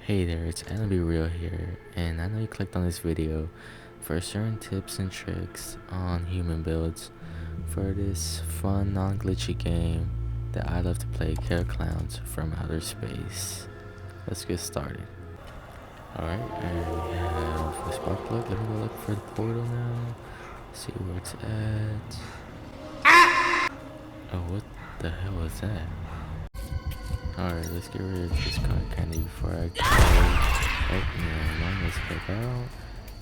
Hey there, it's Anna Be Real here, and I know you clicked on this video for certain tips and tricks on human builds for this fun, non-glitchy game that I love to play, Klowns From Outer Space. Let's get started. Alright, and we have the spark plug. Let me go look for the portal now, see where it's at. Oh, what the hell is that? Alright, let's get rid of this cotton candy before I go. Let's click out.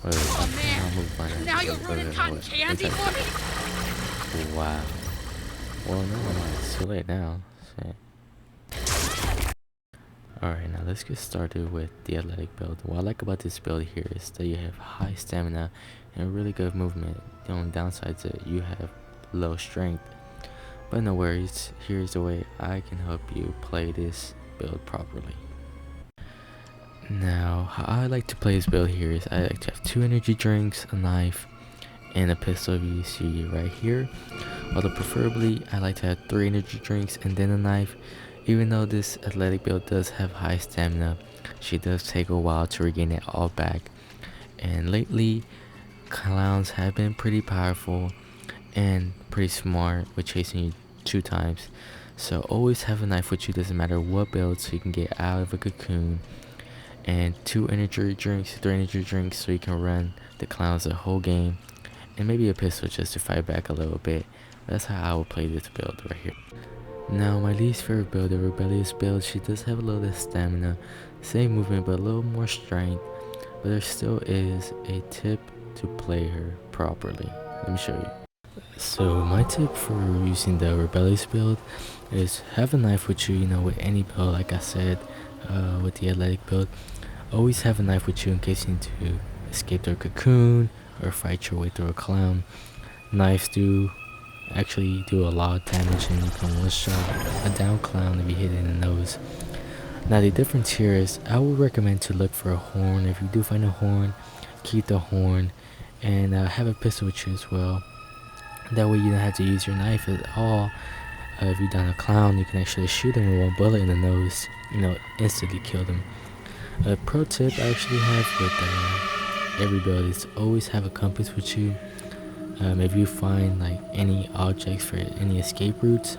Wait, Oh man! I'll move my Now you're ruining cotton candy for me? Wow. Well, no, it's too late now. Shit. Alright, now let's get started with the athletic build. What I like about this build here is that you have high stamina and really good movement. The only downside is that you have low strength. But no worries, here's the way I can help you play this build properly. Now, how I like to play this build here is I like to have 2 energy drinks, a knife, and a pistol you see right here. Although preferably, I like to have 3 energy drinks and then a knife. Even though this athletic build does have high stamina, she does take a while to regain it all back. And lately, clowns have been pretty powerful and pretty smart with chasing you 2 times. So always have a knife with you, doesn't matter what build, so you can get out of a cocoon. And 2 energy drinks, 3 energy drinks, so you can run the clowns the whole game. And maybe a pistol just to fight back a little bit. That's how I would play this build right here. Now my least favorite build, the rebellious build, she does have a little less stamina, same movement but a little more strength. But there still is a tip to play her properly. Let me show you. So my tip for using the rebellious build is have a knife with you, with any build. Like I said, with the athletic build, always have a knife with you in case you need to escape through a cocoon or fight your way through a clown. Knives actually do a lot of damage, and you can one-shot a down clown if you hit it in the nose. Now the difference here is I would recommend to look for a horn. If you do find a horn, keep the horn, and have a pistol with you as well. That way you don't have to use your knife at all. If you down a clown, you can actually shoot him with 1 bullet in the nose, instantly kill them. A pro tip I actually have with every build is always have a compass with you. If you find like any objects for any escape routes,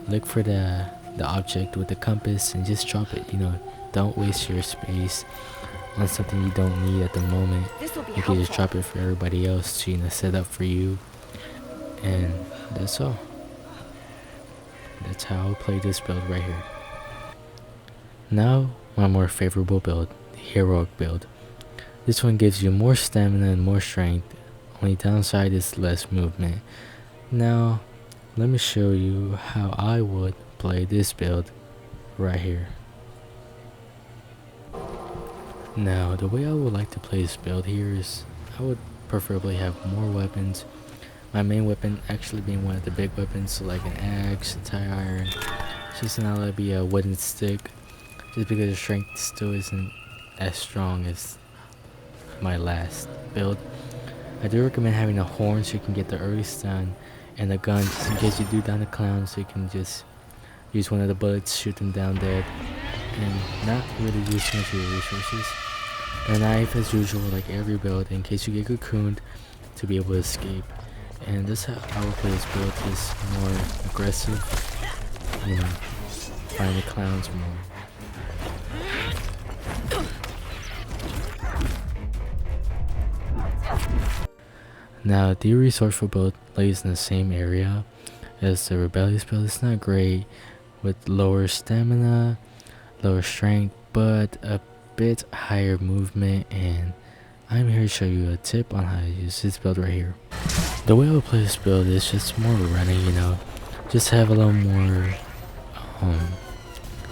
look for the object with the compass and just drop it. Don't waste your space on something you don't need at the moment. You can just drop it for everybody else to set up for you, and that's all. That's how I play this build right here. Now my more favorable build, the heroic build. This one gives you more stamina and more strength. Only downside is less movement. Now let me show you how I would play this build right here. Now the way I would like to play this build here is I would preferably have more weapons. My main weapon actually being one of the big weapons, so like an axe, a tire iron. Just now let it be a wooden stick, just because the strength still isn't as strong as my last build. I do recommend having a horn so you can get the early stun, and a gun just in case you do down the clown, so you can just use one of the bullets, shoot them down dead, and not really use much of your resources. A knife as usual, like every build, in case you get cocooned, to be able to escape. And this is how I would play this build, is more aggressive, find the clowns more. Now the resourceful build lays in the same area as the rebellious build. It's not great, with lower stamina, lower strength, but a bit higher movement, and I'm here to show you a tip on how to use this build right here. The way I would play this build is just more running, just have a little more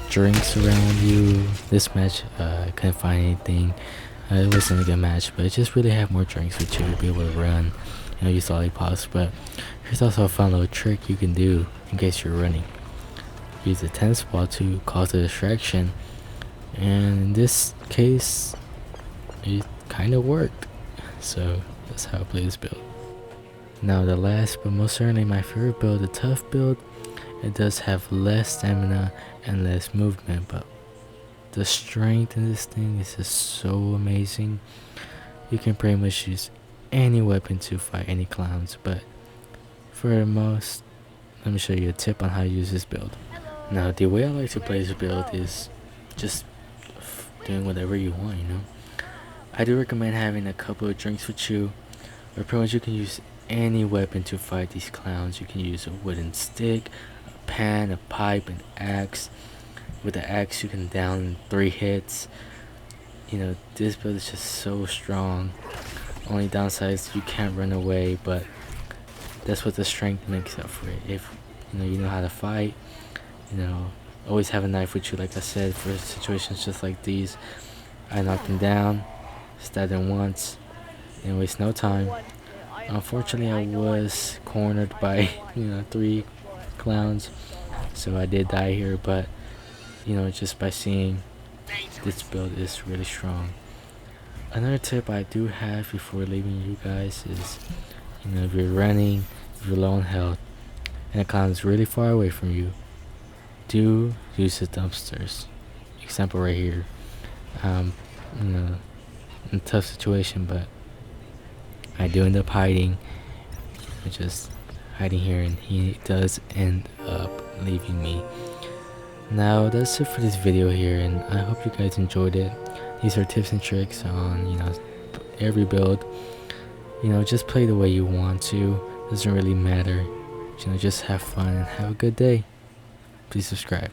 drinks around you. This match, I couldn't find anything. It wasn't a good match, but just really have more drinks with you to be able to run, use lollipops. But here's also a fun little trick you can do in case you're running. Use the tennis ball to cause a distraction, and in this case, it kind of worked. So that's how I play this build. Now the last but most certainly my favorite build, the tough build. It does have less stamina and less movement, but The strength in this thing is just so amazing. You can pretty much use any weapon to fight any clowns, but for most, let me show you a tip on how to use this build. Now, the way I like to play this build is just doing whatever you want, you know. I do recommend having a couple of drinks with you, but pretty much you can use any weapon to fight these clowns. You can use a wooden stick, a pan, a pipe, an axe. With the axe you can down 3 hits. You know, this build is just so strong. Only downside is you can't run away, but that's what the strength makes up for it. If you know how to fight, always have a knife with you, like I said, for situations just like these. I knocked him down, stabbed him once, and waste no time. Unfortunately, I was cornered by 3 clowns, so I did die here, but just by seeing this build is really strong. Another tip I do have before leaving you guys is, if you're running, if you're low on health, and a clown is really far away from you, do use the dumpsters. Example right here. In a tough situation, but I do end up hiding. Just hiding here, and he does end up leaving me. Now that's it for this video here, and I hope you guys enjoyed it. These are tips and tricks on every build. Just play the way you want to. Doesn't really matter. Just have fun and have a good day. Please subscribe.